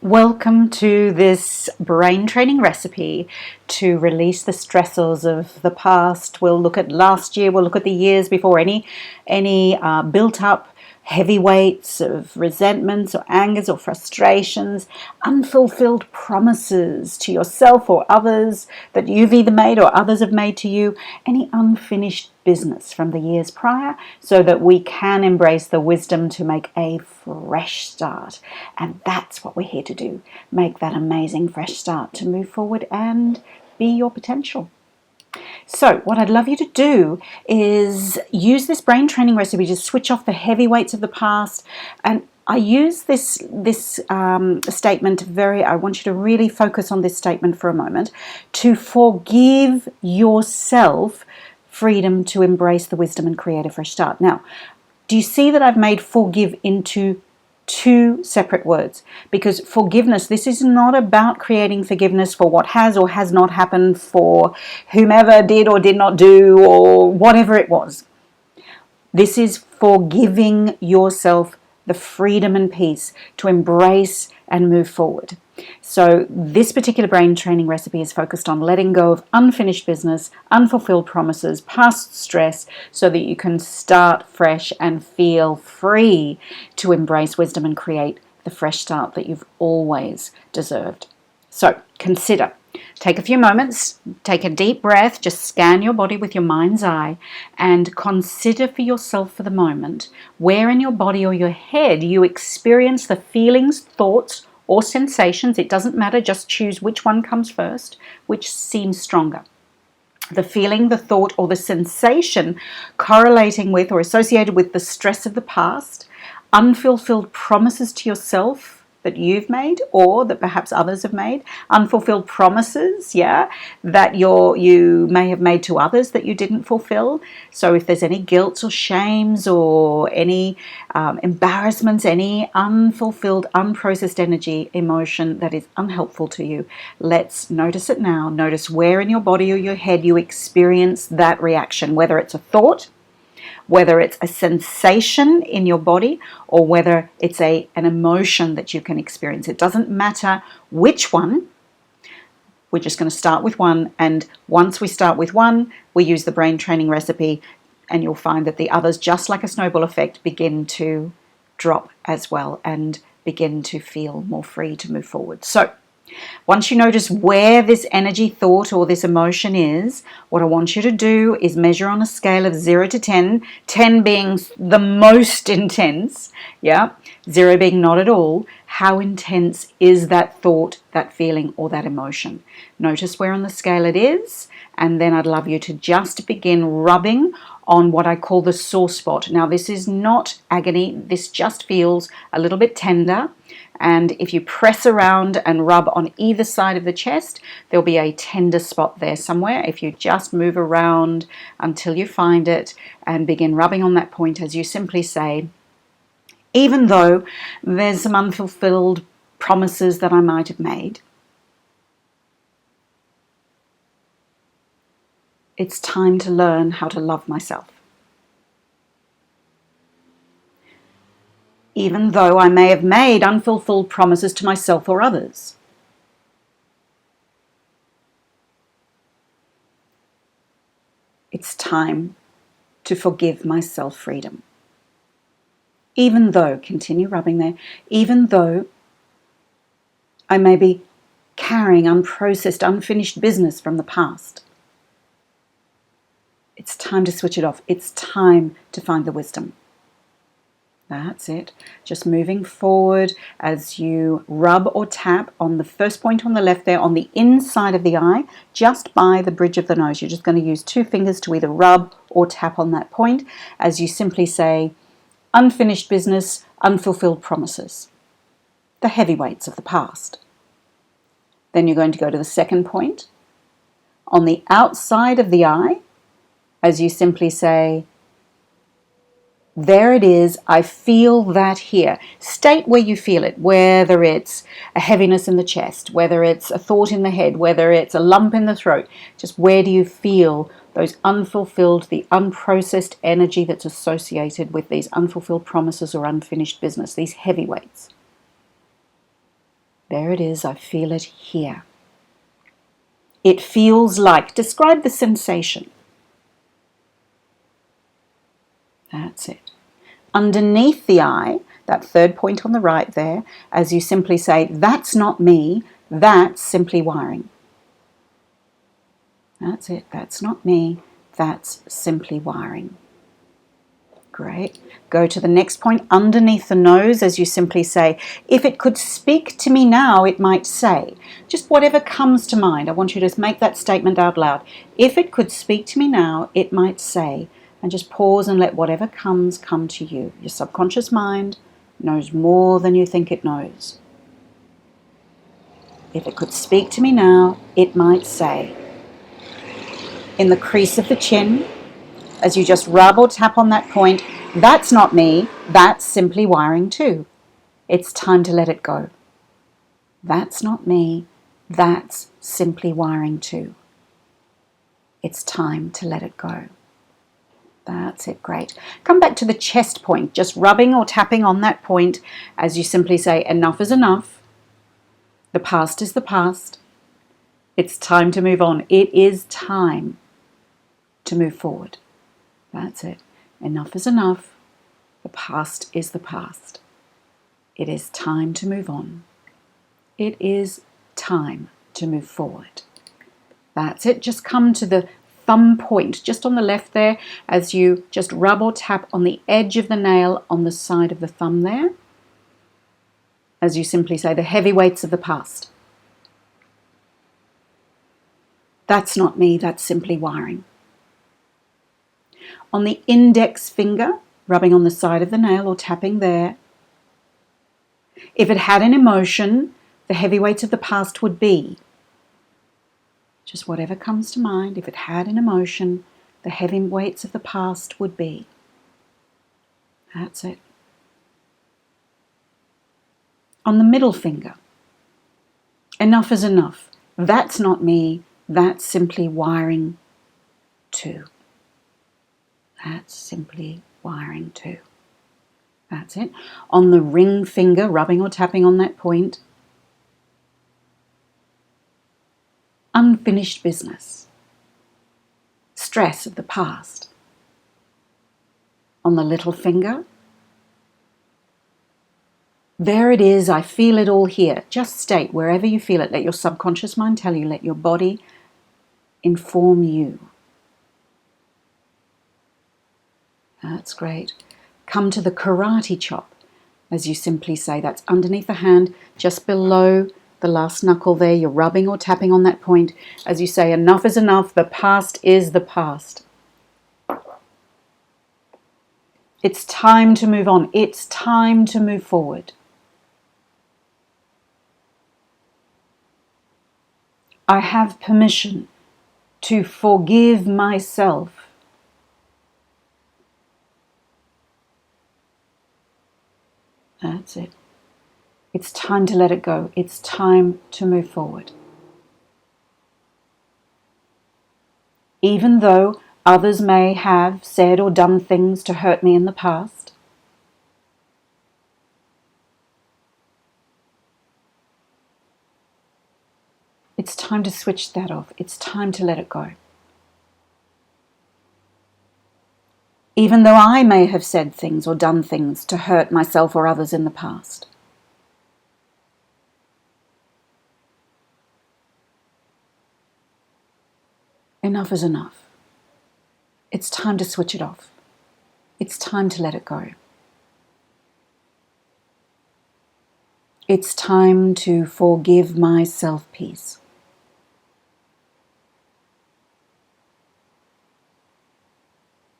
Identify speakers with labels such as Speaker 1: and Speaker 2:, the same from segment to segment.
Speaker 1: Welcome to this brain training recipe to release the stressors of the past. We'll look at last year, we'll look at the years before, any built up heavy weights of resentments or angers or frustrations, unfulfilled promises to yourself or others that you've either made or others have made to you, any unfinished business from the years prior, so that we can embrace the wisdom to make a fresh start. And that's what we're here to do. Make that amazing fresh start to move forward and be your potential. So what I'd love you to do is use this brain training recipe to switch off the heavy weights of the past. And I use this statement I want you to really focus on this statement for a moment, to forgive yourself freedom to embrace the wisdom and create a fresh start. Now, do you see that I've made forgive into two separate words? Because forgiveness, this is not about creating forgiveness for what has or has not happened, for whomever did or did not do, or whatever it was. This is forgiving yourself the freedom and peace to embrace and move forward. So this particular brain training recipe is focused on letting go of unfinished business, unfulfilled promises, past stress, so that you can start fresh and feel free to embrace wisdom and create the fresh start that you've always deserved. So consider. Take a few moments, take a deep breath, just scan your body with your mind's eye and consider for yourself for the moment where in your body or your head you experience the feelings, thoughts, or sensations. It doesn't matter, just choose which one comes first, which seems stronger. The feeling, the thought, or the sensation correlating with or associated with the stress of the past, unfulfilled promises to yourself that you've made or that perhaps others have made, unfulfilled promises, that you may have made to others that you didn't fulfill. So if there's any guilt or shames or any embarrassments, any unfulfilled, unprocessed energy, emotion that is unhelpful to you, let's notice it now. Notice where in your body or your head you experience that reaction, whether it's a thought, whether it's a sensation in your body, or whether it's an emotion that you can experience. It doesn't matter which one. We're just going to start with one, and once we start with one, we use the brain training recipe, and you'll find that the others, just like a snowball effect, begin to drop as well and begin to feel more free to move forward. So once you notice where this energy, thought, or this emotion is, what I want you to do is measure on a scale of 0 to 10, 10 being the most intense, 0 being not at all. How intense is that thought, that feeling, or that emotion? Notice where on the scale it is, and then I'd love you to just begin rubbing on what I call the sore spot. Now, this is not agony. This just feels a little bit tender. And if you press around and rub on either side of the chest, there'll be a tender spot there somewhere. If you just move around until you find it and begin rubbing on that point as you simply say, even though there's some unfulfilled promises that I might have made, it's time to learn how to love myself. Even though I may have made unfulfilled promises to myself or others. It's time to forgive myself freedom. Even though, continue rubbing there, even though I may be carrying unprocessed, unfinished business from the past. It's time to switch it off. It's time to find the wisdom. That's it. Just moving forward as you rub or tap on the first point on the left there, on the inside of the eye, just by the bridge of the nose. You're just going to use 2 fingers to either rub or tap on that point as you simply say, unfinished business, unfulfilled promises, the heavyweights of the past. Then you're going to go to the second point on the outside of the eye as you simply say, there it is, I feel that here. State where you feel it, whether it's a heaviness in the chest, whether it's a thought in the head, whether it's a lump in the throat. Just where do you feel those unfulfilled, the unprocessed energy that's associated with these unfulfilled promises or unfinished business, these heavyweights? There it is. I feel it here. It feels like. Describe the sensation. That's it. Underneath the eye, that third point on the right there, as you simply say, that's not me, that's simply wiring. That's it. That's not me, that's simply wiring. Great. Go to the next point underneath the nose as you simply say, if it could speak to me now, it might say. Just whatever comes to mind. I want you to make that statement out loud. If it could speak to me now, it might say. And just pause and let whatever comes come to you. Your subconscious mind knows more than you think it knows. If it could speak to me now, it might say. In the crease of the chin, as you just rub or tap on that point, that's not me, that's simply wiring too. It's time to let it go. That's not me, that's simply wiring too. It's time to let it go. That's it, great. Come back to the chest point, just rubbing or tapping on that point as you simply say, enough is enough. The past is the past. It's time to move on. It is time to move forward. That's it. Enough is enough. The past is the past. It is time to move on. It is time to move forward. That's it. Just come to the thumb point, just on the left there, as you just rub or tap on the edge of the nail on the side of the thumb there. As you simply say, the heavy weights of the past. That's not me, that's simply wiring. On the index finger, rubbing on the side of the nail or tapping there. If it had an emotion, the heavy weights of the past would be. Just whatever comes to mind. If it had an emotion, the heavy weights of the past would be. That's it. On the middle finger, enough is enough. That's not me, that's simply wiring too. That's simply wiring too. That's it. On the ring finger, rubbing or tapping on that point. Unfinished business. Stress of the past. On the little finger. There it is. I feel it all here. Just state wherever you feel it. Let your subconscious mind tell you. Let your body inform you. That's great. Come to the karate chop, as you simply say. That's underneath the hand, just below the last knuckle there. You're rubbing or tapping on that point as you say, enough is enough. The past is the past. It's time to move on. It's time to move forward. I have permission to forgive myself. That's it. It's time to let it go. It's time to move forward. Even though others may have said or done things to hurt me in the past, it's time to switch that off. It's time to let it go. Even though I may have said things or done things to hurt myself or others in the past. Enough is enough. It's time to switch it off. It's time to let it go. It's time to forgive myself peace.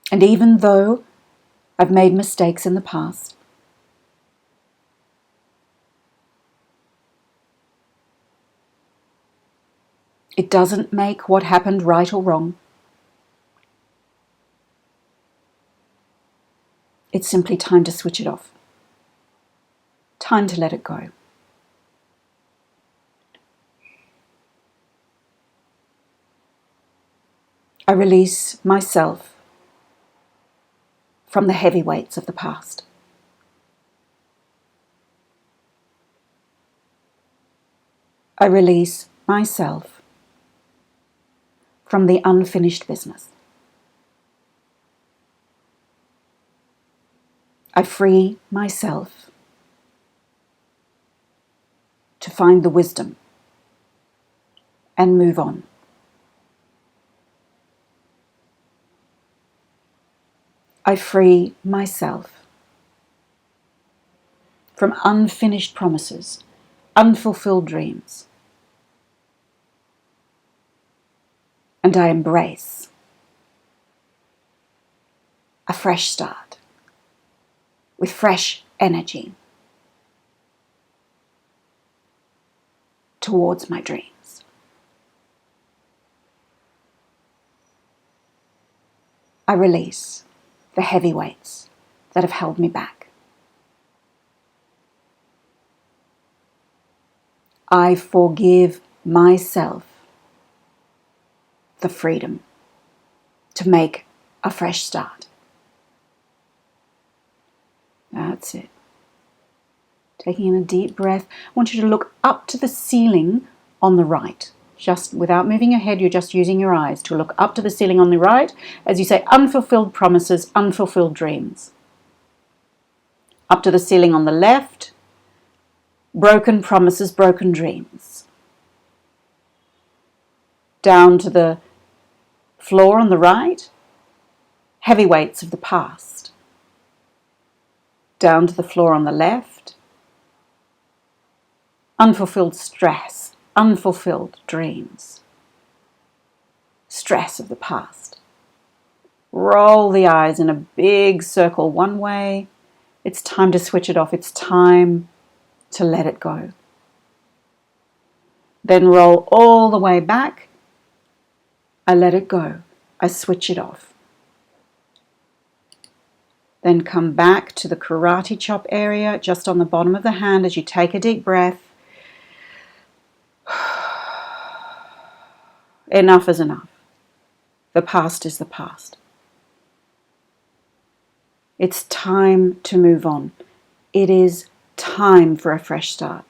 Speaker 1: And even though I've made mistakes in the past, it doesn't make what happened right or wrong. It's simply time to switch it off. Time to let it go. I release myself from the heavy weights of the past. I release myself from the unfinished business. I free myself to find the wisdom and move on. I free myself from unfinished promises, unfulfilled dreams, and I embrace a fresh start with fresh energy towards my dreams. I release the heavy weights that have held me back. I forgive myself the freedom to make a fresh start. That's it. Taking in a deep breath. I want you to look up to the ceiling on the right. Just without moving your head, you're just using your eyes to look up to the ceiling on the right as you say unfulfilled promises, unfulfilled dreams. Up to the ceiling on the left, broken promises, broken dreams. Down to the floor on the right, heavy weights of the past. Down to the floor on the left, unfulfilled stress, unfulfilled dreams. Stress of the past. Roll the eyes in a big circle one way. It's time to switch it off. It's time to let it go. Then roll all the way back. I let it go. I switch it off. Then come back to the karate chop area, just on the bottom of the hand as you take a deep breath. Enough is enough. The past is the past. It's time to move on. It is time for a fresh start.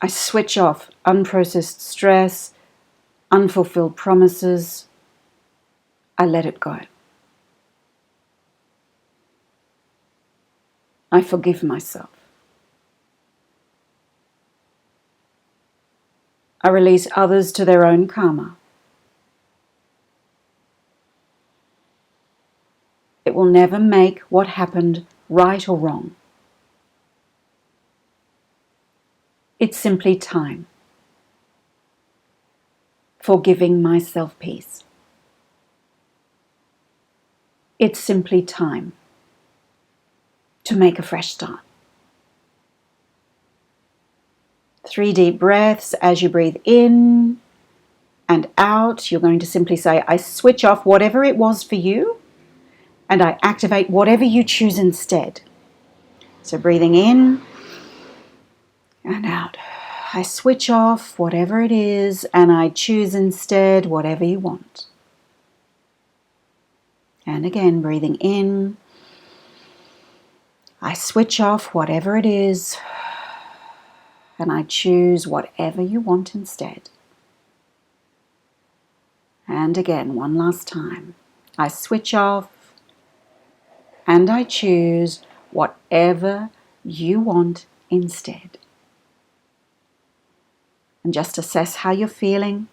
Speaker 1: I switch off unprocessed stress, unfulfilled promises. I let it go. I forgive myself. I release others to their own karma. It will never make what happened right or wrong. It's simply time for giving myself peace. It's simply time to make a fresh start. 3 deep breaths. As you breathe in and out, you're going to simply say, I switch off whatever it was for you and I activate whatever you choose instead. So breathing in and out. I switch off whatever it is and I choose instead whatever you want. And again, breathing in. I switch off whatever it is and I choose whatever you want instead. And again, one last time. I switch off and I choose whatever you want instead. And just assess how you're feeling.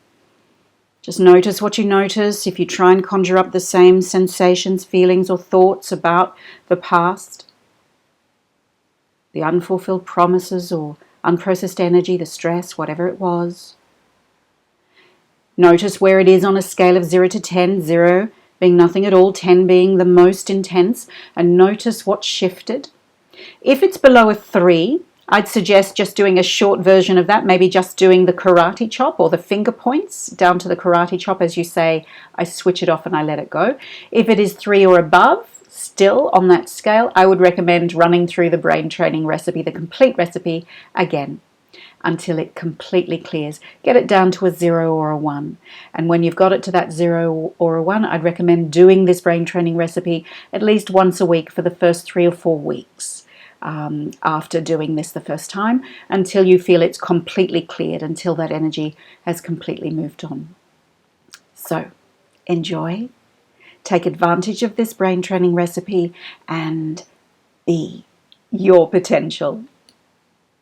Speaker 1: Just notice what you notice. If you try and conjure up the same sensations, feelings, or thoughts about the past, the unfulfilled promises or unprocessed energy, the stress, whatever it was. Notice where it is on a scale of 0 to 10, 0 being nothing at all, 10 being the most intense, and notice what shifted. If it's below a 3, I'd suggest just doing a short version of that, maybe just doing the karate chop or the finger points down to the karate chop as you say, I switch it off and I let it go. If it is 3 or above, still on that scale, I would recommend running through the brain training recipe, the complete recipe, again until it completely clears. Get it down to a 0 or a 1. And when you've got it to that 0 or a 1, I'd recommend doing this brain training recipe at least once a week for the first 3 or 4 weeks. after doing this the first time, until you feel it's completely cleared, until that energy has completely moved on. So enjoy, take advantage of this brain training recipe, and be your potential.